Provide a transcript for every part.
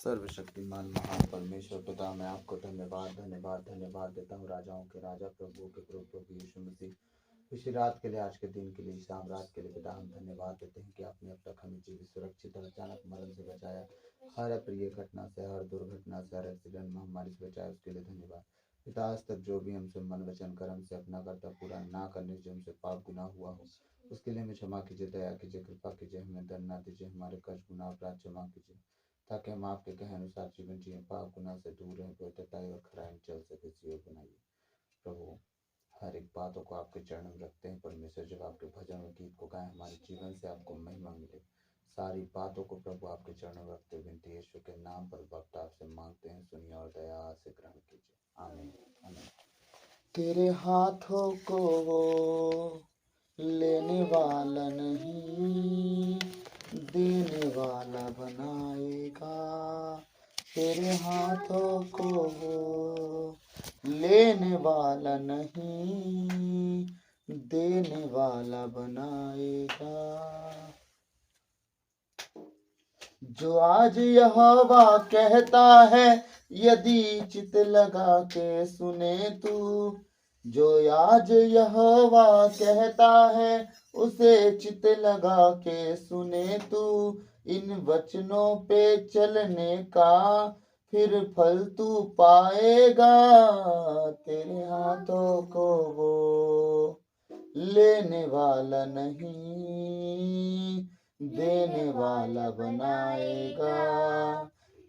सर्वशक्तिमान महान परमेश्वर पिता, मैं आपको धन्यवाद देता हूँ। राजाओं के राजा, प्रभु के प्रभु यीशु मसीह इसी रात के लिए, आज के दिन के लिए, शाम रात के लिए पिता हम धन्यवाद देते हैं कि आपने अब तक हमें जीवित सुरक्षित और अचानक मरण से बचाया। हर अप्रिय घटना से, हर दुर्घटना से, हर एक्सीडेंट महामारी से बचाया, उसके लिए धन्यवाद पिता। आज तक जो भी हमसे मन वचन कर्म से अपना कर्तव्य पूरा ना करने जो हमसे पाप गुनाह हुआ हो, उसके लिए हमें क्षमा कीजिए, दया कीजिए, कृपा कीजिए, हमें दंड ना दीजिए, हमारे कर्ज गुनाह अपराध क्षमा कीजिए, ताकि हम आपके कहे अनुसार जीवन जिए, पाप गुनाह से दूर रहें, पवित्रता और खराई चल सके जीवन बनाइए। प्रभु हर एक बातों को आपके चरणों में रखते हैं परमेश्वर। जब आपके भजन और गीत को गाएं, हमारे जीवन से आपको महिमा मिले। सारी बातों को प्रभु आपके चरणों में रखते विनती यीशु के नाम पर वक्त आपसे मांगते हैं, सुनिए और दया से ग्रहण कीजिए। आमीन आमीन। तेरे हाथों को लेने वाला नहीं, देने वाला बनाएगा। तेरे हाथों को लेने वाला नहीं, देने वाला बनाएगा। जो आज यहोवा कहता है, यदि चित लगा के सुने तू। जो आज यहोवा कहता है, उसे चित लगा के सुने तू। इन वचनों पे चलने का फिर फल तू पाएगा। तेरे हाथों को वो लेने वाला नहीं, देने वाला बनाएगा।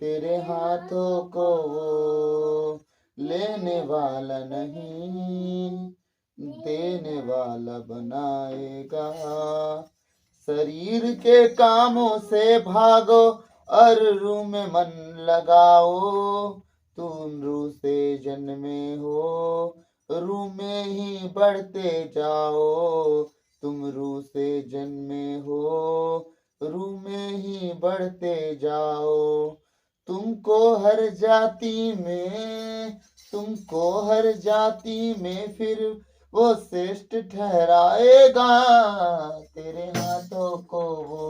तेरे हाथों को वो लेने वाला नहीं, देने वाला बनाएगा। शरीर के कामों से भागो और रूह में मन लगाओ। तुम रूह से जन्मे हो, रूह में ही बढ़ते जाओ। तुम रूह से जन्मे हो, रूह में ही बढ़ते जाओ। तुमको हर जाति में फिर वो श्रेष्ठ ठहराएगा। तेरे हाथों को वो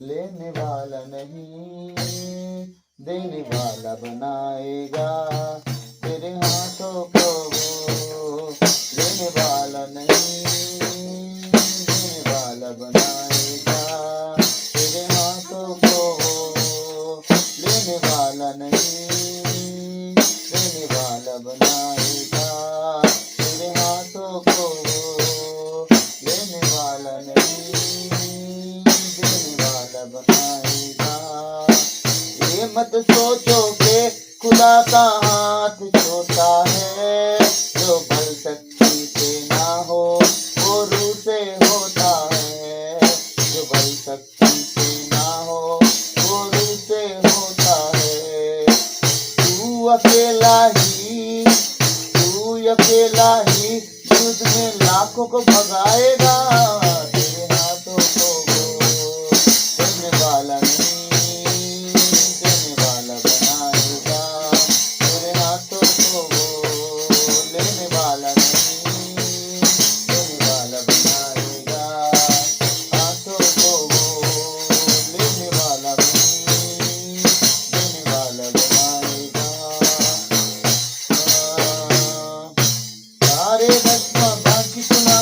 लेने वाला नहीं, देने वाला बनाएगा। तेरे हाथों को वो लेने वाला नहीं, देने वाला बनाएगा। तेरे हाथों को वो लेने वाला नहीं, देने वाला बनाएगा। तेरे हाथों को वो लेने वाला नहीं, देने वाला बनाएगा। ये मत सोचो के खुदा का हाथ छोटा है। जो बल शक्ति से ना हो, वो रूह से होता है। जो बल शक्ति से ना हो, वो रूह से होता है। तू अकेला ही युद्ध में लाखों को भगाएगा। तेरे हाथों को वो देने वाला नहीं, देने वाला बनाएगा। तेरे हाथों को वो लेने वाला नहीं, देने वाला बनाएगा। हाथों को वो लेने वाला नहीं, देने वाला बनाएगा। सारे भस्म बाकी सुना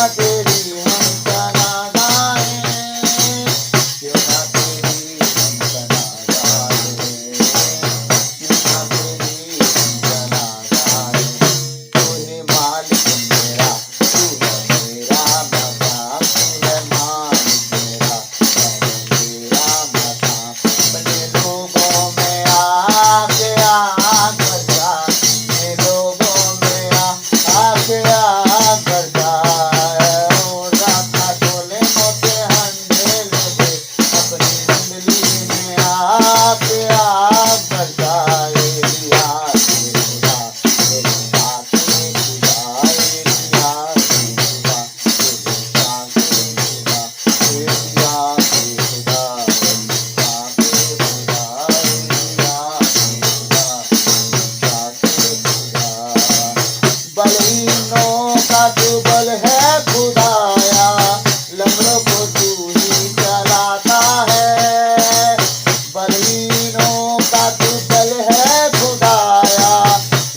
तेरी हम सना गाएं, क्यों ना तेरी हम सना गाएं, क्यों ना तेरी हम सना गाएं। तू है मालिक मेरा, तू है मेरा मकान, तू है मालिक मेरा, मैं तेरा मकान। अपने लोगों में आके आकर जा, अपने लोगों में आके आकर जा। ओ राधा डोले मोते हंडेले पे, अपनी मंडली में आके आकर जा। एलिया के खुदा, एलिया के खुदा, एलिया के खुदा, एलिया के खुदा, एलिया के खुदा, एलिया के खुदा, एलिया के खुदा। बलहीनों का तू बल है खुदाया, लंगड़ों को तू ही चलाता है। बलहीनों का तू बल है खुदाया,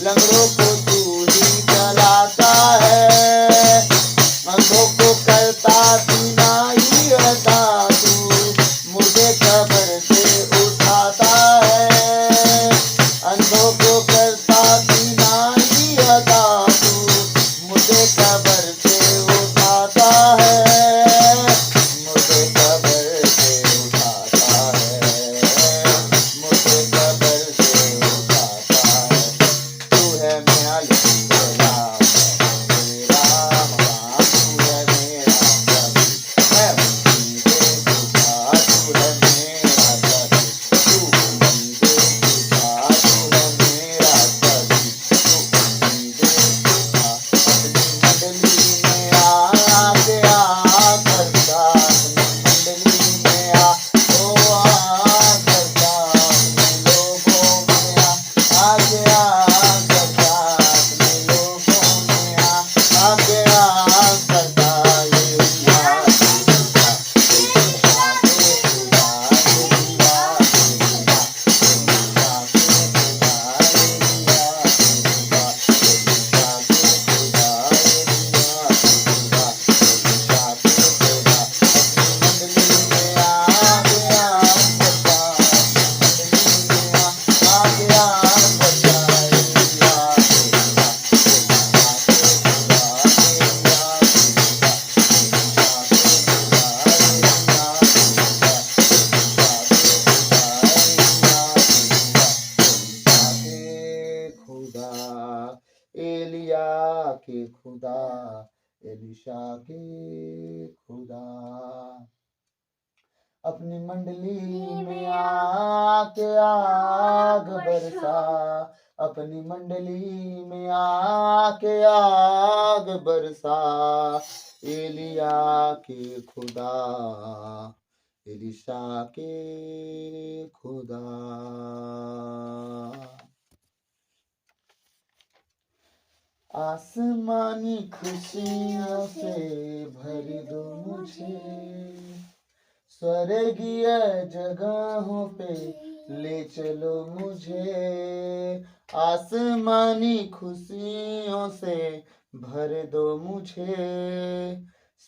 लंगड़ों को तू ही चलाता है। अंधों को करता बीनाई अता तू, मुर्दे कब्र से उठाता है। अंधों को करता बीनाई अता तू, मुर्दे कब्र से उठाता है, मुर्दे कब्र से उठाता है, मुर्दे कब्र से उठाता है। तू है मालिक मेरा, मेरा मकान, तू है मेरा सभी, मैं उम्मीदें खुदा, तू है मेरा सभी, तू उम्मीदें खुदा, तू है मेरा सभी, तू उम्मीदें खुदा। अपनी मंडली में आके आकर जा, अपनी मंडली में आकर जा, अपने लोगों में आके आकर जा, अपने लोगों में आके आकर जा। एलिया के खुदा, एलिया के खुदा, एलिया के खुदा, एलिया के खुदा, एलिया के खुदा, एलिया के खुदा, एलिया के खुदा, एलिया के खुदा। अपनी मंडली में आके आकर जा, अपनी मंडली में आके आकर जा। एलिया के खुदा, एलिया के खुदा, एलिया के खुदा, एलिया के खुदा, एलिया के खुदा, एलिया के खुदा, एलिशा के खुदा। अपनी मंडली में आके आग बरसा, अपनी मंडली में आके आग बरसा। एलिया के खुदा, एलिशा के खुदा। आसमानी खुशियों से भर दो मुझे, स्वर्गीय जगहों पे ले चलो मुझे। आसमानी खुशियों से भर दो मुझे,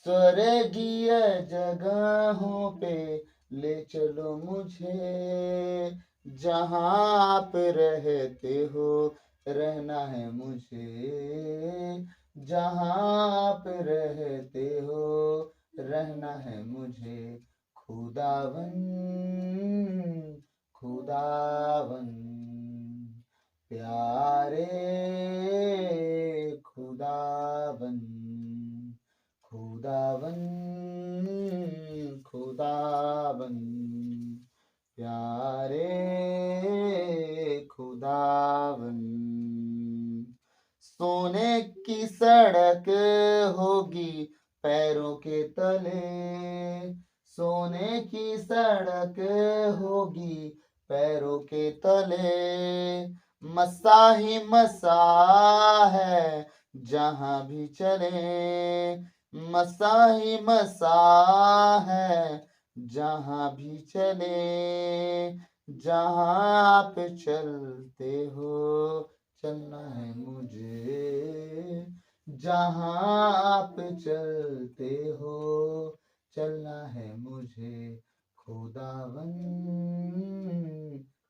स्वर्गीय जगहों पे ले चलो मुझे। जहाँ आप रहते हो रहना है मुझे, जहाँ आप रहते हो रहना है मुझे। खुदावन खुदावन प्यारे खुदावन, खुदावन खुदावन प्यारे खुदावन। सोने की सड़क होगी पैरों के तले, सोने की सड़क होगी पैरों के तले। मसा ही मसा है जहाँ भी चले, मसा ही मसा है जहाँ भी चले। जहाँ आप चलते हो चलना है मुझे, जहाँ आप चलते हो चलना है मुझे खुदावन,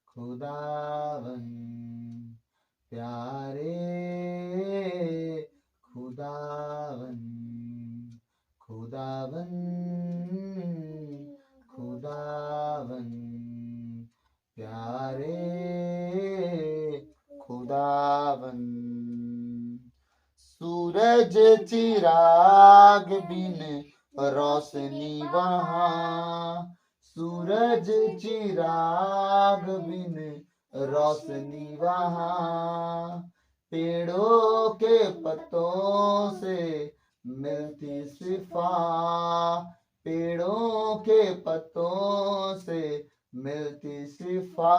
खुदावन प्यारे खुदावन, खुदावन, खुदावन प्यारे खुदावन। सूरज चिराग बिन रोशनी वहाँ, सूरज चिराग बिन रोशनी वहाँ, पेड़ों के पत्तों से मिलती शिफा, पेड़ों के पत्तों से मिलती शिफा,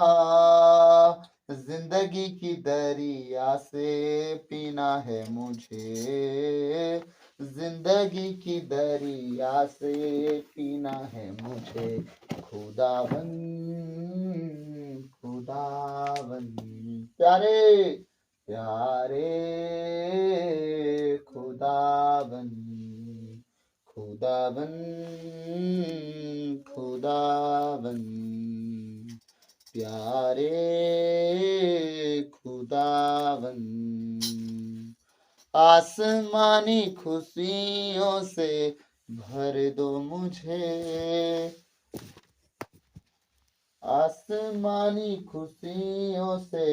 जिंदगी की दरिया से पीना है मुझे, जिंदगी की दरिया से पीना है मुझे खुदावन, खुदावन प्यारे, प्यारे खुदावन, खुदावन, खुदावन प्यारे खुदावन। आसमानी खुशियों से भर दो मुझे, आसमानी खुशियों से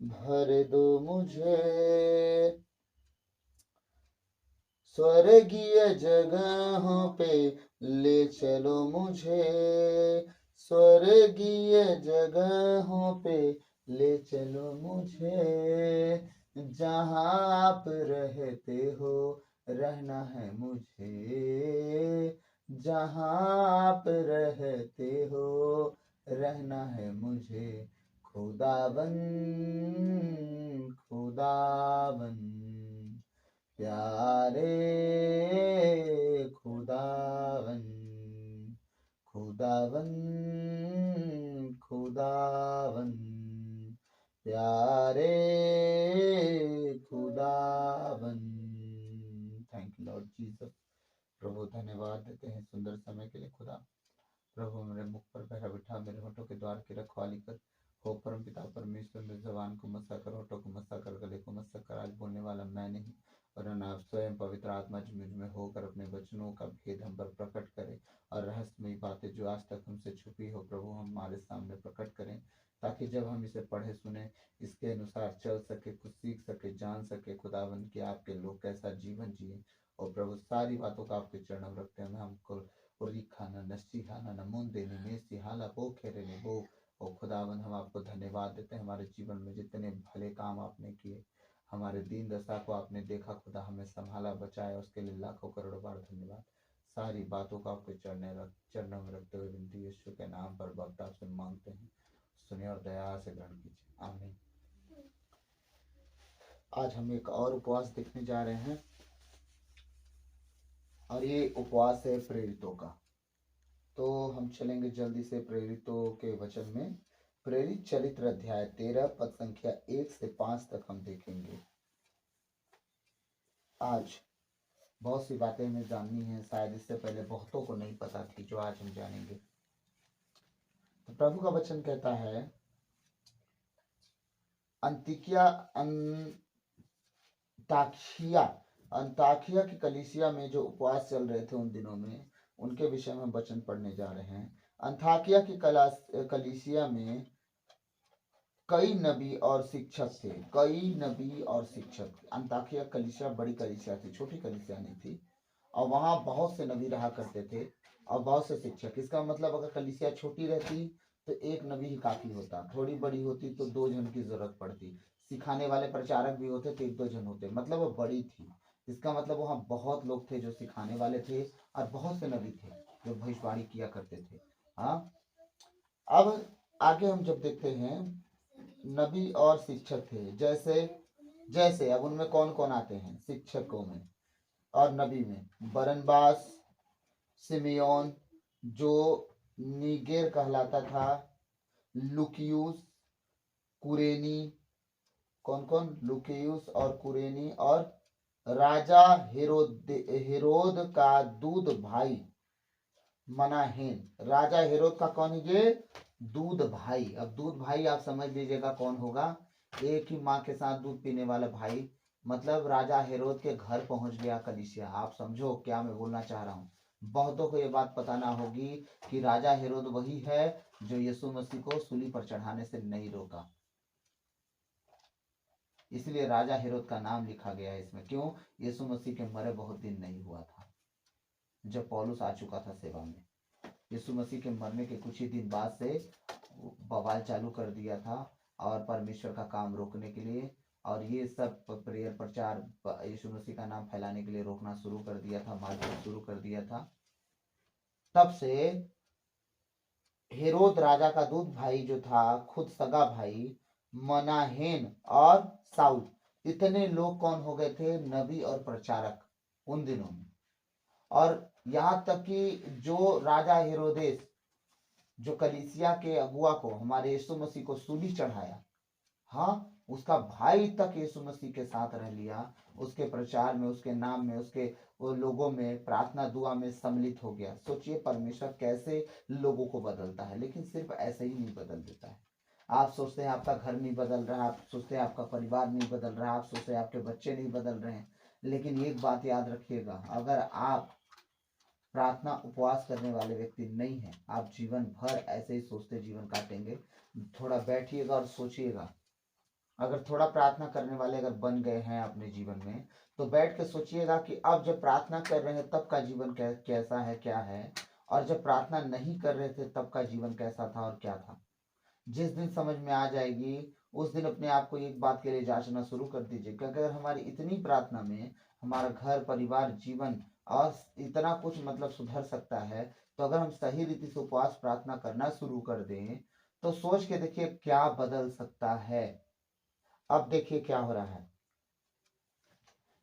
भर दो मुझे, स्वर्गीय जगहों पे ले चलो मुझे, स्वर्गीय जगहों पे ले चलो मुझे, जहाँ आप रहते हो रहना है मुझे, जहाँ आप रहते हो रहना है मुझे खुदावन, खुदावन प्यारे खुदावन, खुदावन, खुदावन प्यारे खुदावन। Thank you Lord Jesus. प्रभु धन्यवाद देते हैं सुंदर समय के लिए खुदा। प्रभु मेरे मुख पर पहरा बिठा, मेरे होठों के द्वार की रखवाली कर। हो परम पिता परमेश्वर, मेरे जबान को मसा कर, होठों को मसा कर, गले को मसा कर। आज बोलने वाला मैं नहीं वरन आप स्वयं पवित्र आत्मा जो मुझ में होकर अपने वचनों का भेद हम पर प्रकट करे, और रहस्यमयी बातें जो आज तक हमसे छुपी हो प्रभु हमारे सामने प्रकट करें, ताकि जब हम इसे पढ़े सुने इसके अनुसार चल सके, कुछ सीख सके, जान सके खुदावन कि आपके लोग कैसा जीवन जिए। और प्रभु सारी बातों का आपके चरणों रखते हैं। हमको खाना नस्सी खाना नमून देने में हाला बो खेरे ने बो। और खुदावन हम आपको धन्यवाद देते हैं, हमारे जीवन में जितने भले काम आपने किए, हमारे दीन दशा को आपने देखा खुदा, हमें संभाला बचाया, उसके लिए लाखों करोड़ों बार धन्यवाद। सारी बातों को आपके चरणों में रखते हुए विनती यीशु के नाम पर भक्त आपसे मांगते हैं, सुनिए और दया से ग्रहण कीजिए, आमीन। आज हम एक और उपवास देखने जा रहे हैं, और ये उपवास है प्रेरितों का। तो हम चलेंगे जल्दी से प्रेरितों के वचन में। प्रेरित चरित्र अध्याय 13 पद संख्या 1 से 5 तक हम देखेंगे। आज बहुत सी बातें हमें जाननी है, शायद इससे पहले बहुतों को नहीं पता थी, जो आज हम जानेंगे। तो प्रभु का वचन कहता है, अंताकिया की कलीसिया में जो उपवास चल रहे थे उन दिनों में, उनके विषय में हम वचन पढ़ने जा रहे हैं। अंताकिया की कलीसिया में कई नबी और शिक्षक थे, कई नबी और शिक्षक। अंताकिया कलीसिया बड़ी कलीसिया थी, छोटी कलीसिया नहीं थी, और वहाँ बहुत से नबी रहा करते थे और बहुत से शिक्षक। इसका मतलब अगर कलीसिया छोटी रहती तो एक नबी ही काफी होता, थोड़ी बड़ी होती तो 2 जन की जरूरत पड़ती, सिखाने वाले प्रचारक भी होते तो 1-2 जन होते, मतलब वो बड़ी थी। इसका मतलब वहाँ बहुत लोग थे जो सिखाने वाले थे, और बहुत से नबी थे जो भविष्यवाणी किया करते थे। हाँ, अब आगे हम जब देखते हैं, नबी और शिक्षक थे, जैसे अब उनमें कौन कौन आते हैं शिक्षकों में और नबी में? बरनबास, सिमियोन जो नीगेर कहलाता था, लुकियुस, कुरेनी, कौन कौन? लुकियुस और कुरेनी और राजा हेरोद का दूध भाई मनाहेन। राजा हेरोद का कौन है ये? दूध भाई। अब दूध भाई आप समझ लीजिएगा कौन होगा? एक ही माँ के साथ दूध पीने वाला भाई। मतलब राजा हेरोद के घर पहुंच गया कलीसिया। आप समझो क्या मैं बोलना चाह रहा हूँ। बहुतों को ये बात पता ना होगी कि राजा हेरोद वही है जो यीशु मसीह को सूली पर चढ़ाने से नहीं रोका। इसलिए राजा हेरोद का नाम लिखा गया है इसमें। क्यों? यीशु मसीह के मरे बहुत दिन नहीं हुआ था जब पौलुस आ चुका था सेवा में। यीशु मसीह के मरने के कुछ ही दिन बाद से बवाल चालू कर दिया था और परमेश्वर का काम रोकने के लिए और ये सब प्रेयर प्रचार यीशु मसीह का नाम फैलाने के लिए रोकना शुरू कर दिया था, मारना शुरू कर दिया था। तब से हेरोद राजा का दूध भाई जो था, खुद सगा भाई मनाहेन और साउल, इतने लोग कौन हो गए थे? नबी और प्रचारक उन दिनों में। और यहाँ तक कि जो राजा हेरोदेस जो कलीसिया के अगुआ को, हमारे यीशु मसीह को सूली चढ़ाया, हाँ, उसका भाई तक यीशु मसीह के साथ रह लिया, उसके प्रचार में, उसके नाम में, उसके वो लोगों में, प्रार्थना दुआ में सम्मिलित हो गया। सोचिए परमेश्वर कैसे लोगों को बदलता है। लेकिन सिर्फ ऐसे ही नहीं बदल देता है। आप सोचते हैं आपका घर नहीं बदल रहा, आप सोचते हैं आपका परिवार नहीं बदल रहा, आप सोचते हैं आपके बच्चे नहीं बदल रहे हैं, लेकिन एक बात याद रखिएगा, अगर आप प्रार्थना उपवास करने वाले व्यक्ति नहीं है, आप जीवन भर ऐसे ही सोचते जीवन काटेंगे। थोड़ा बैठिएगा और सोचिएगा। अगर थोड़ा प्रार्थना करने वाले अगर बन गए हैं अपने जीवन में, तो बैठ के सोचिएगा कि अब जब प्रार्थना कर रहे हैं तब का जीवन कैसा है, क्या है, और जब प्रार्थना नहीं कर रहे थे तब का जीवन कैसा था और क्या था। जिस दिन समझ में आ जाएगी उस दिन अपने आप को एक बात के लिए जांचना शुरू कर दीजिए कि अगर हमारी इतनी प्रार्थना में हमारा घर परिवार जीवन और इतना कुछ मतलब सुधर सकता है, तो अगर हम सही रीति से उपवास प्रार्थना करना शुरू कर दें तो सोच के देखिए क्या बदल सकता है। अब देखिए क्या हो रहा है।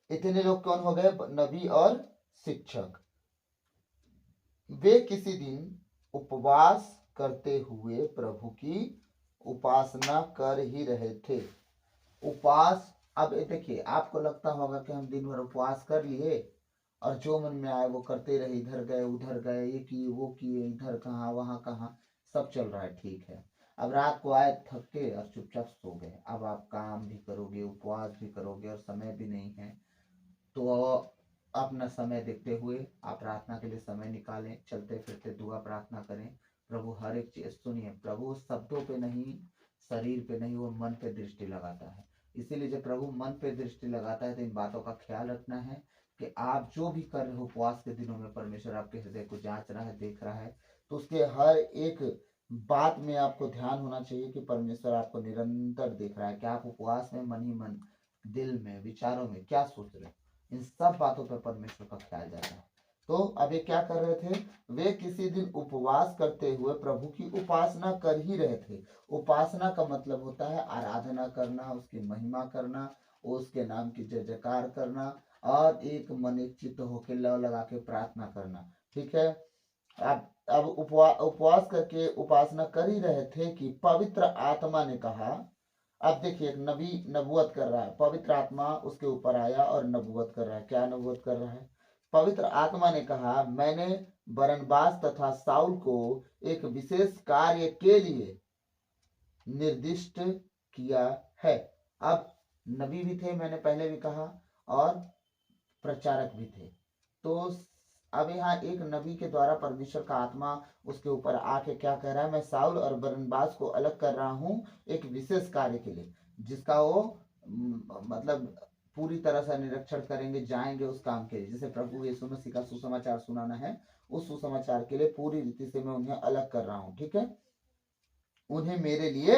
इतने लोग कौन हो गए? नबी और शिक्षक। वे किसी दिन उपवास करते हुए प्रभु की उपासना कर ही रहे थे। उपवास, अब देखिए आपको लगता होगा कि हम दिन भर उपवास कर लिए और जो मन में आए वो करते रहे, इधर गए उधर गए, ये किए वो किए, इधर कहाँ वहां कहाँ, सब चल रहा है, ठीक है। अब रात को आए थक के और चुपचाप सो गए। अब आप काम भी करोगे, उपवास भी करोगे और समय भी नहीं है, तो अपना समय देखते हुए आप प्रार्थना के लिए समय निकालें, चलते फिरते दुआ प्रार्थना करें। प्रभु हर एक चीज सुनिए, प्रभु शब्दों पे नहीं, शरीर पे नहीं, वो मन पे दृष्टि लगाता है। इसीलिए जब प्रभु मन पे दृष्टि लगाता है तो इन बातों का ख्याल रखना है कि आप जो भी कर रहे हो उपवास के दिनों में, परमेश्वर आपके हृदय को जांच रहा है, देख रहा है। तो उसके हर एक बात में आपको ध्यान होना चाहिए कि परमेश्वर आपको निरंतर देख रहा है कि आप उपवास में मन ही मन, दिल में, विचारों में क्या सोच रहे हैं। इन सब बातों पर परमेश्वर का ख्याल जाता है। तो अब ये क्या कर रहे थे? वे किसी दिन उपवास करते हुए प्रभु की उपासना कर ही रहे थे। उपासना का मतलब होता है आराधना करना, उसकी महिमा करना, उसके नाम की जय जयकार करना और एक मन एक चित्त होकर लव लगा के प्रार्थना करना, ठीक है। अब उपवास करके उपासना कर ही रहे थे कि पवित्र आत्मा ने कहा। अब देखिए एक नबी नबूवत कर रहा है, पवित्र आत्मा उसके ऊपर आया और नबूवत कर रहा है। क्या नबूवत कर रहा है? पवित्र आत्मा ने कहा, मैंने बरनबास तथा साउल को एक विशेष कार्य के लिए निर्दिष्ट किया है। अब नबी भी थे, मैंने पहले भी कहा, और प्रचारक भी थे। तो अब यहाँ एक नबी के द्वारा परमेश्वर का आत्मा उसके ऊपर आके क्या कह रहा है? मैं साउल और बरनबास को अलग कर रहा हूँ एक विशेष कार्य के लिए, जिसका वो मतलब पूरी तरह से निरीक्षण करेंगे, जाएंगे उस काम के लिए। जैसे प्रभु यीशु मसीह का सुसमाचार सुनाना है, उस सुसमाचार के लिए पूरी रीति से मैं उन्हें अलग कर रहा हूँ, ठीक है। उन्हें मेरे लिए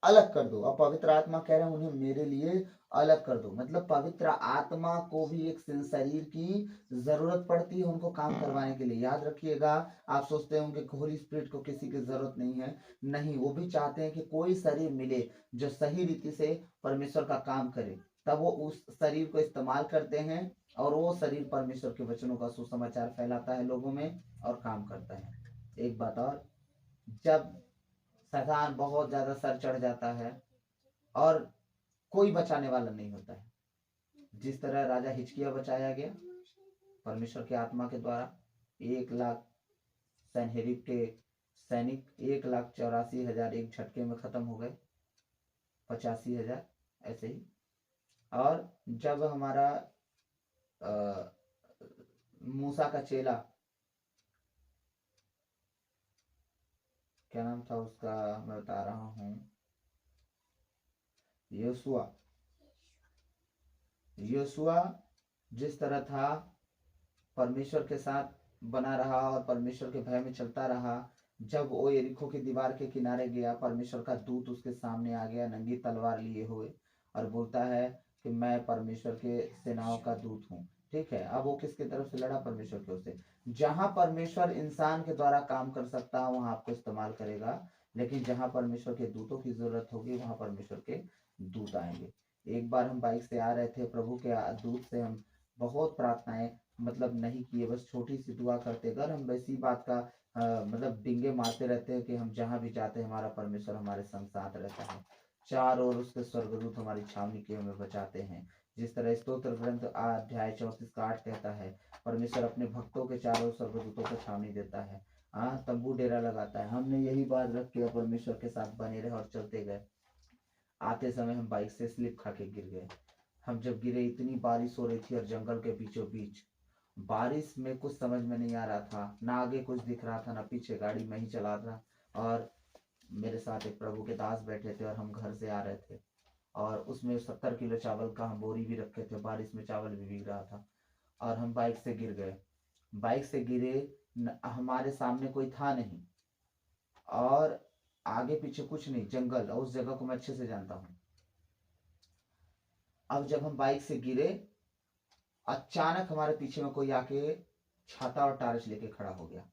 अलग कर दो। अब पवित्र आत्मा कह रहे हैं उन्हें मेरे लिए अलग कर दो। मतलब पवित्र आत्मा को भी एक शरीर की जरूरत पड़ती है उनको काम करवाने के लिए। याद रखिएगा, आप सोचते होंगे कि होली स्पिरिट को किसी की जरूरत नहीं है। नहीं, वो भी चाहते हैं कि कोई शरीर मिले जो सही रीति से परमेश्वर का काम करे, तब वो उस शरीर को इस्तेमाल करते हैं और वो शरीर परमेश्वर के वचनों का सुसमाचार फैलाता है लोगों में और काम करता है। एक बात और, जब शैतान बहुत ज्यादा सर चढ़ जाता है और कोई बचाने वाला नहीं होता है, जिस तरह राजा हिजकिय्याह बचाया गया परमेश्वर की आत्मा के द्वारा, 1 लाख सनहेरिब के सैनिक 1,84,000 एक झटके में खत्म हो गए, 85,000 ऐसे ही। और जब हमारा मूसा का चेला, क्या नाम था उसका, मैं बता रहा हूँ, योशुआ जिस तरह था परमेश्वर के साथ बना रहा और परमेश्वर के भय में चलता रहा, जब वो यरीको की दीवार के किनारे गया परमेश्वर का दूत उसके सामने आ गया नंगी तलवार लिए हुए और बोलता है कि मैं परमेश्वर के सेनाओं का दूत हूँ। ठीक है, अब वो किसकी तरफ से लड़ा? परमेश्वर की ओर से। जहां परमेश्वर इंसान के द्वारा काम कर सकता है वहां आपको इस्तेमाल करेगा, लेकिन जहां परमेश्वर के दूतों की जरूरत होगी वहां परमेश्वर के दूत आएंगे। एक बार हम बाइक से आ रहे थे, प्रभु के दूत से हम बहुत प्रार्थनाएं मतलब नहीं किए, बस छोटी सी दुआ करते। अगर हम वैसी बात का मतलब डिंगे मारते रहते हैं कि हम जहां भी जाते हैं हमारा परमेश्वर हमारे संग साथ रहता है, चारों ओर उसके स्वर्गदूत हमारी छावनी किए हमें बचाते हैं। जिस तरह स्तोत्र ग्रंथ अध्याय 34 का 8 कहता है, परमेश्वर अपने भक्तों के चारों स्वर्गदूतों को छावनी देता है, हाँ तंबू डेरा लगाता है। हमने यही बात रख के परमेश्वर के साथ बने रहे और चलते गए। आते समय हम बाइक से स्लिप खा के गिर गए। हम जब गिरे इतनी बारिश हो रही थी और जंगल के बीचों बीच, बारिश में कुछ समझ में नहीं आ रहा था, ना आगे कुछ दिख रहा था ना पीछे, गाड़ी मैं ही चला रहा और मेरे साथ एक प्रभु के दास बैठे थे और हम घर से आ रहे थे और उसमें 70 किलो चावल का हम बोरी भी रखे थे, बारिश में चावल भी भीग रहा था और हम बाइक से गिर गए। बाइक से गिरे, हमारे सामने कोई था नहीं और आगे पीछे कुछ नहीं, जंगल, और उस जगह को मैं अच्छे से जानता हूँ। अब जब हम बाइक से गिरे, अचानक हमारे पीछे में कोई आके छाता और टार्च लेके खड़ा हो गया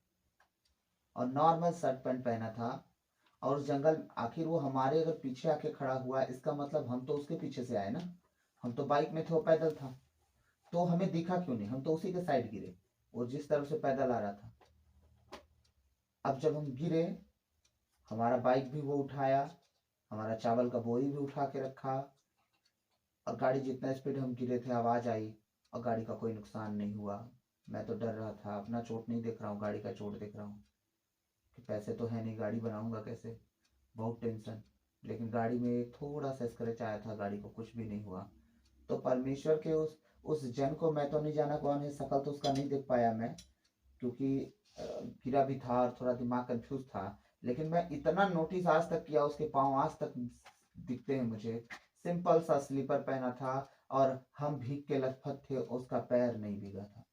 और नॉर्मल शर्ट पैंट पहना था और उस जंगल, आखिर वो हमारे अगर पीछे आके खड़ा हुआ इसका मतलब हम तो उसके पीछे से आए ना, हम तो बाइक में थे वो पैदल था, तो हमें दिखा क्यों नहीं? हम तो उसी के साइड गिरे, वो जिस तरफ से पैदल आ रहा था। अब जब हम गिरे, हमारा बाइक भी वो उठाया, हमारा चावल का बोरी भी उठा के रखा और गाड़ी जितना स्पीड हम गिरे थे आवाज आई और गाड़ी का कोई नुकसान नहीं हुआ। मैं तो डर रहा था, अपना चोट नहीं देख रहा हूँ, गाड़ी का चोट देख रहा हूँ कि पैसे तो है नहीं, गाड़ी बनाऊंगा कैसे, बहुत टेंशन। लेकिन गाड़ी में एक थोड़ा सा स्क्रैच आया था, गाड़ी को कुछ भी नहीं हुआ। तो परमेश्वर के उस जन को मैं तो नहीं जाना कौन है, शकल तो उसका नहीं देख पाया मैं, क्योंकि गिरा भी था और थोड़ा दिमाग कंफ्यूज था। लेकिन मैं इतना नोटिस आज तक किया, उसके पाँव आज तक दिखते हैं मुझे, सिंपल सा स्लीपर पहना था और हम भीग के लथपथ थे, उसका पैर नहीं भीगा था।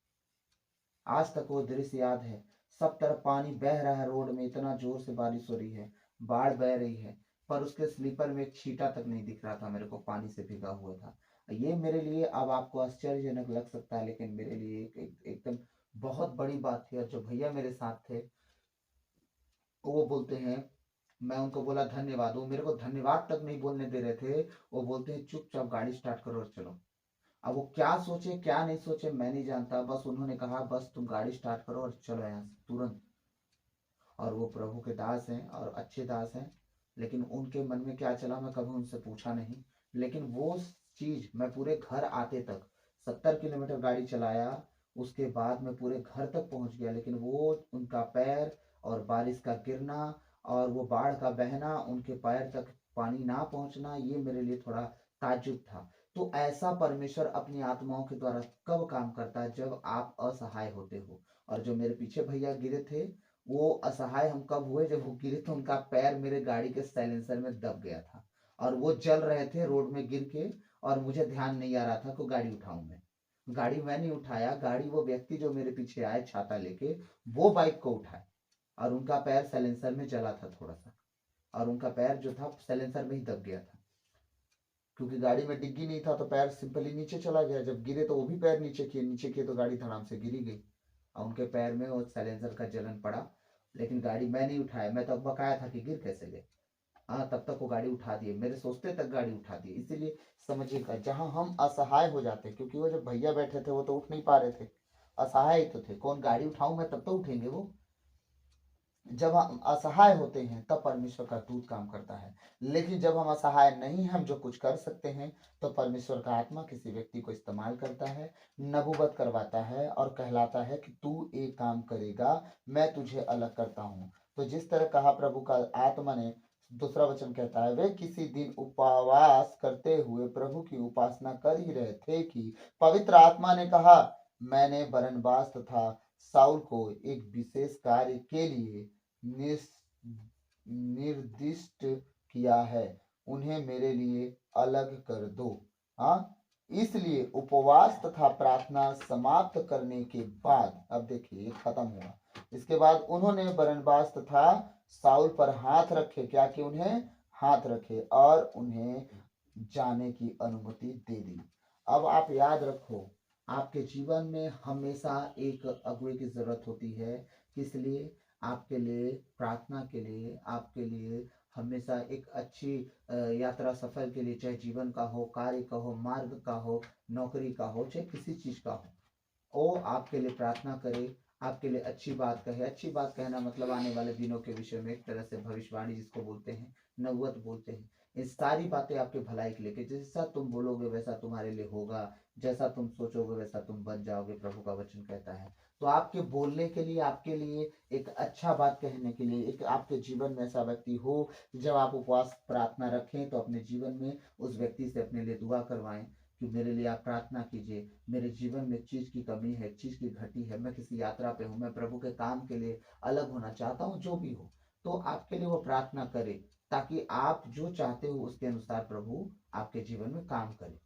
आज तक वो दृश्य याद है। सब तरफ पानी बह रहा है, रोड में इतना जोर से बारिश हो रही है, बाढ़ बह रही है, पर उसके स्लीपर में एक छींटा तक नहीं दिख रहा था मेरे को, पानी से भीगा हुआ था। ये मेरे लिए अब आपको आश्चर्यजनक लग सकता है, लेकिन मेरे लिए एकदम बहुत बड़ी बात थी। और जो भैया मेरे साथ थे वो बोलते हैं, मैं उनको बोला धन्यवाद, वो मेरे को धन्यवाद तक नहीं बोलने दे रहे थे, वो बोलते हैं चुपचाप गाड़ी स्टार्ट करो और चलो। अब वो क्या सोचे क्या नहीं सोचे मैं नहीं जानता, बस उन्होंने कहा बस तुम गाड़ी स्टार्ट करो और चलो यहाँ से तुरंत। और वो प्रभु के दास हैं और अच्छे दास हैं, लेकिन उनके मन में क्या चला मैं कभी उनसे पूछा नहीं। लेकिन वो चीज मैं पूरे घर आते तक 70 किलोमीटर गाड़ी चलाया, उसके बाद मैं पूरे घर तक पहुंच गया, लेकिन वो उनका पैर और बारिश का गिरना और वो बाढ़ का बहना, उनके पैर तक पानी ना पहुंचना, ये मेरे लिए थोड़ा ताज्जुब था। तो ऐसा परमेश्वर अपनी आत्माओं के द्वारा कब काम करता है? जब आप असहाय होते हो। और जो मेरे पीछे भैया गिरे थे, वो असहाय हम कब हुए? जब वो गिरे तो उनका पैर मेरे गाड़ी के साइलेंसर में दब गया था और वो चल रहे थे रोड में गिर के, और मुझे ध्यान नहीं आ रहा था को गाड़ी उठाऊं मैं। गाड़ी मैं नहीं उठाया, गाड़ी वो व्यक्ति जो मेरे पीछे आए छाता लेके, वो बाइक को उठाए और उनका पैर साइलेंसर में जला था थोड़ा सा, और उनका पैर जो था साइलेंसर में ही दब गया था, क्योंकि गाड़ी में डिग्गी नहीं था तो पैर सिंपली नीचे चला गया। जब गिरे तो वो भी पैर नीचे किए तो गाड़ी धड़ाम से गिरी गई और उनके पैर में वो साइलेंसर का जलन पड़ा। लेकिन गाड़ी मैं नहीं उठाया, मैं तब बकाया था कि गिर कैसे गए। हाँ, तब तक वो गाड़ी उठा दिए, मेरे सोचते तक गाड़ी उठा दी। इसीलिए समझिएगा, जहां हम असहाय हो जाते, क्योंकि वो जो भैया बैठे थे वो तो उठ नहीं पा रहे थे, असहाय ही तो थे, कौन गाड़ी उठाऊं मैं तब तो उठेंगे वो। जब हम असहाय होते हैं तब परमेश्वर का दूत काम करता है, लेकिन जब हम असहाय नहीं, हम जो कुछ कर सकते हैं, तो परमेश्वर का आत्मा किसी व्यक्ति को इस्तेमाल करता है, नबूवत करवाता है और कहलाता है कि तू एक काम करेगा, मैं तुझे अलग करता हूँ। तो जिस तरह कहा प्रभु का आत्मा ने, दूसरा वचन कहता है, वे किसी दिन उपवास करते हुए प्रभु की उपासना कर ही रहे थे कि पवित्र आत्मा ने कहा, मैंने बरनबास तथा साउल को एक विशेष कार्य के लिए निर्दिष्ट किया है, उन्हें मेरे लिए अलग कर दो। हाँ, इसलिए उपवास तथा प्रार्थना समाप्त करने के बाद, अब देखिए खत्म हुआ, इसके बाद उन्होंने बरनबास तथा साउल पर हाथ रखे, क्या कि उन्हें हाथ रखे और उन्हें जाने की अनुमति दे दी। अब आप याद रखो, आपके जीवन में हमेशा एक अगुवे की जरूरत होती है। किस लिए? आपके लिए, प्रार्थना के लिए, आपके लिए हमेशा एक अच्छी यात्रा सफर के लिए, चाहे जीवन का हो, कार्य का हो, मार्ग का हो, नौकरी का हो, चाहे किसी चीज का हो, वो आपके लिए प्रार्थना करे, आपके लिए अच्छी बात कहे। अच्छी बात कहना मतलब आने वाले दिनों के विषय में एक तरह से भविष्यवाणी जिसको बोलते हैं, नबूवत बोलते हैं। ये सारी बातें आपके भलाई के लिए, कि जैसा तुम बोलोगे वैसा तुम्हारे लिए होगा, जैसा तुम सोचोगे वैसा तुम बन जाओगे, प्रभु का वचन कहता है। तो आपके बोलने के लिए, आपके लिए एक अच्छा बात कहने के लिए, एक आपके जीवन में ऐसा व्यक्ति हो, जब आप उपवास प्रार्थना रखें तो अपने जीवन में उस व्यक्ति से अपने लिए दुआ करवाएं कि मेरे लिए आप प्रार्थना कीजिए, मेरे जीवन में चीज की कमी है, चीज की घटी है, मैं किसी यात्रा पे हूँ, मैं प्रभु के काम के लिए अलग होना चाहता हूँ, जो भी हो, तो आपके लिए वो प्रार्थना करे, ताकि आप जो चाहते हो उसके अनुसार प्रभु आपके जीवन में काम करे।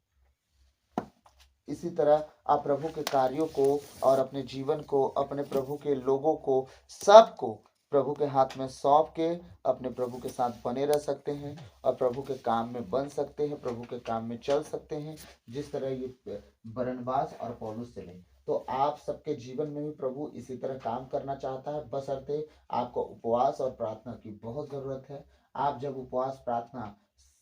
इसी तरह आप प्रभु के कार्यों को और अपने जीवन को, अपने प्रभु के लोगों को, सबको प्रभु के हाथ में सौंप के अपने प्रभु के साथ बने रह सकते हैं और प्रभु के काम में बन सकते हैं, प्रभु के काम में चल सकते हैं, जिस तरह ये बरनबास और पौलुस चले। तो आप सबके जीवन में भी प्रभु इसी तरह काम करना चाहता है, बशर्ते आपको उपवास और प्रार्थना की बहुत जरूरत है। आप जब उपवास प्रार्थना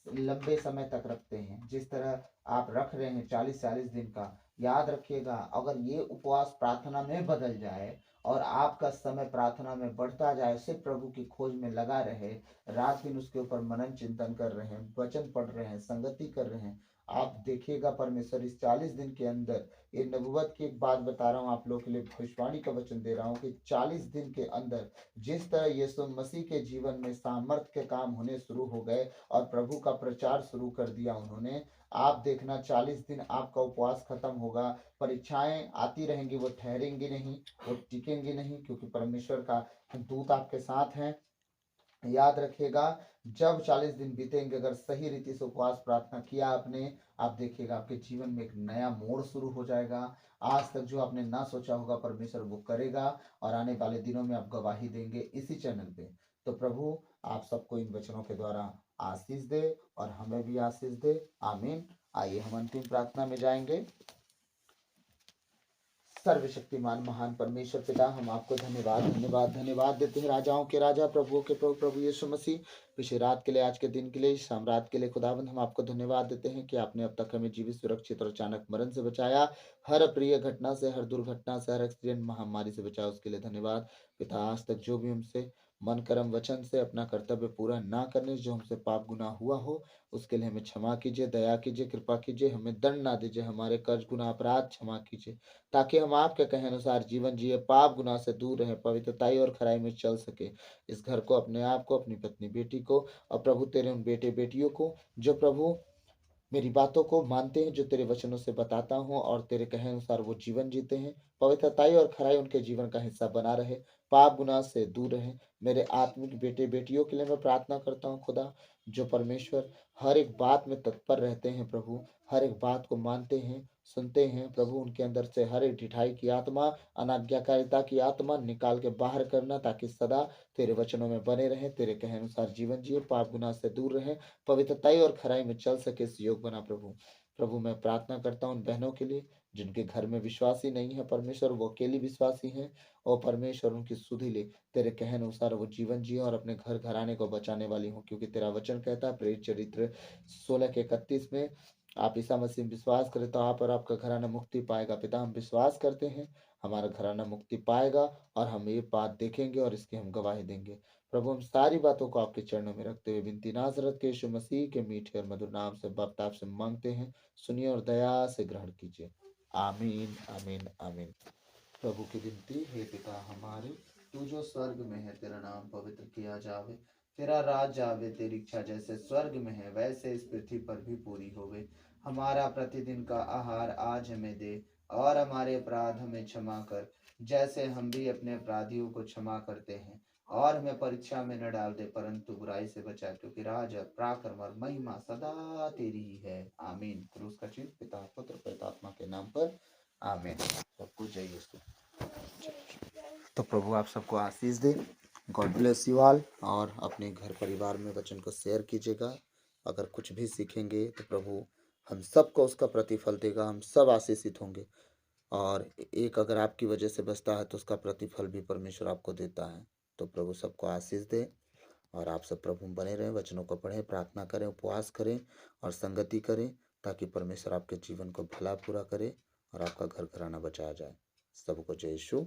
लंबे समय तक रखते हैं, जिस तरह आप रख रहे हैं 40-40 दिन का, याद रखिएगा, अगर ये उपवास प्रार्थना में बदल जाए और आपका समय प्रार्थना में बढ़ता जाए, सिर्फ प्रभु की खोज में लगा रहे, रात दिन उसके ऊपर मनन चिंतन कर रहे हैं, वचन पढ़ रहे हैं, संगति कर रहे हैं, आप देखिएगा परमेश्वर इस 40 दिन के अंदर, ये नबूवत की एक बात बता रहा हूँ आप लोगों के लिए, भविष्यवाणी का वचन दे रहा हूँ कि 40 दिन के अंदर जिस तरह यीशु मसीह के जीवन में सामर्थ के काम होने शुरू हो गए और प्रभु का प्रचार शुरू कर दिया उन्होंने, आप देखना 40 दिन आपका उपवास खत्म होगा, परीक्षाएं आती रहेंगी, वो ठहरेंगी नहीं, वो टिकेंगी नहीं, क्योंकि परमेश्वर का दूत आपके साथ है। याद रखिएगा, जब 40 दिन बीतेंगे, अगर सही रीति से उपवास प्रार्थना किया आपने, आप देखिएगा आपके जीवन में एक नया मोड़ शुरू हो जाएगा। आज तक जो आपने ना सोचा होगा परमेश्वर वो करेगा और आने वाले दिनों में आप गवाही देंगे इसी चैनल पे। तो प्रभु आप सबको इन वचनों के द्वारा आशीष दे और हमें भी आशीष दे। आमीन। आइए हम अंतिम प्रार्थना में जाएंगे। सर्वशक्तिमान महान परमेश्वर पिता, हम आपको धन्यवाद धन्यवाद धन्यवाद देते हैं, राजाओं के राजा, प्रभुओं के प्रभु, प्रभु यीशु मसीह, पिछली रात के लिए, आज के दिन के लिए, शाम रात के लिए खुदावंद, हम आपको धन्यवाद देते हैं कि आपने अब तक हमें जीवित, सुरक्षित और अचानक मरण से बचाया, हर अप्रिय घटना से, हर दुर्घटना से, हर एक्सीडेंट महामारी से बचाया, उसके लिए धन्यवाद पिता। आज तक जो भी हमसे मन कर्म वचन से अपना कर्तव्य पूरा ना करने, जो हमसे पाप गुनाह हुआ हो, उसके लिए हमें क्षमा कीजिए, दया कीजिए, कृपा कीजिए, हमें दंड ना दीजिए, हमारे कर्ज गुनाह अपराध क्षमा कीजिए, ताकि हम आपके कहे अनुसार जीवन जिए, पाप गुनाह से दूर रहे, पवित्रताई और खराई में चल सके। इस घर को, अपने आप को, अपनी पत्नी बेटी को और प्रभु तेरे उन बेटे बेटियों को जो प्रभु मेरी बातों को मानते हैं, जो तेरे वचनों से बताता हूँ और तेरे कहे अनुसार वो जीवन जीते हैं, पवित्रताई और खराई उनके जीवन का हिस्सा बना रहे, पाप गुनाह से दूर रहे। मेरे आत्मिक बेटे बेटियों के लिए मैं प्रार्थना करता हूँ खुदा, जो परमेश्वर हर एक बात में तत्पर रहते हैं प्रभु, हर एक बात को मानते हैं, सुनते हैं प्रभु, उनके अंदर से हर एक ढिठाई की आत्मा, अनाज्ञाकारिता की आत्मा निकाल के बाहर करना, ताकि सदा तेरे वचनों में बने रहे, तेरे कहे अनुसार जीवन जिए, पाप गुनाह से दूर रहे, पवित्रताई और खराई में चल सके, इस योग बना प्रभु। प्रभु मैं प्रार्थना करता हूँ उन बहनों के लिए जिनके घर में विश्वासी नहीं है परमेश्वर, वो अकेली विश्वासी हैं, और परमेश्वर उनकी सुधि ले, तेरे कहने अनुसार वो जीवन जिए और अपने घर घराने को बचाने वाली हो, क्योंकि तेरा वचन कहता है प्रेरित चरित्र 16 के 31 में, आप ईसा मसीह में विश्वास करें तो आप और आपका घराना मुक्ति पाएगा। पिता हम विश्वास करते हैं, हमारा घराना मुक्ति पाएगा और हम ये बात देखेंगे और इसकी हम गवाही देंगे। प्रभु हम सारी बातों को आपके चरणों में रखते हुए विनती नासरत के यीशु मसीह के मीठे और मधुर नाम से बाप आपसे मांगते हैं, सुनिए और दया से ग्रहण कीजिए। आमीन आमीन आमीन। प्रभु की विनती, हे पिता हमारे, तू जो स्वर्ग में है, तेरा नाम पवित्र किया जावे, तेरा राज आवे, तेरी इच्छा जैसे स्वर्ग में है वैसे इस पृथ्वी पर भी पूरी होवे। हमारा प्रतिदिन का आहार आज हमें दे, और हमारे अपराध हमें क्षमा कर, जैसे हम भी अपने अपराधियों को क्षमा करते हैं, और हमें परीक्षा में न डाल दे, परंतु बुराई से बचा, क्योंकि राज पराक्रम और महिमा सदा तेरी ही है। आमीन। क्रूस का चिन्ह पिता पुत्र पवित्र आत्मा के नाम पर। आमीन। सबको जय यीशु। तो प्रभु आप सबको आशीष दे। God bless you all. और अपने घर परिवार में वचन को शेयर कीजिएगा। अगर कुछ भी सीखेंगे तो प्रभु हम सबको उसका प्रतिफल देगा, हम सब आशीषित होंगे। और एक अगर आपकी वजह से बचता है तो उसका प्रतिफल भी परमेश्वर आपको देता है। तो प्रभु सबको आशीष दे और आप सब प्रभु में बने रहें, वचनों को पढ़ें, प्रार्थना करें, उपवास करें और संगति करें, ताकि परमेश्वर आपके जीवन को भला पूरा करे और आपका घर घराना बचाया जाए। सबको जय यीशु।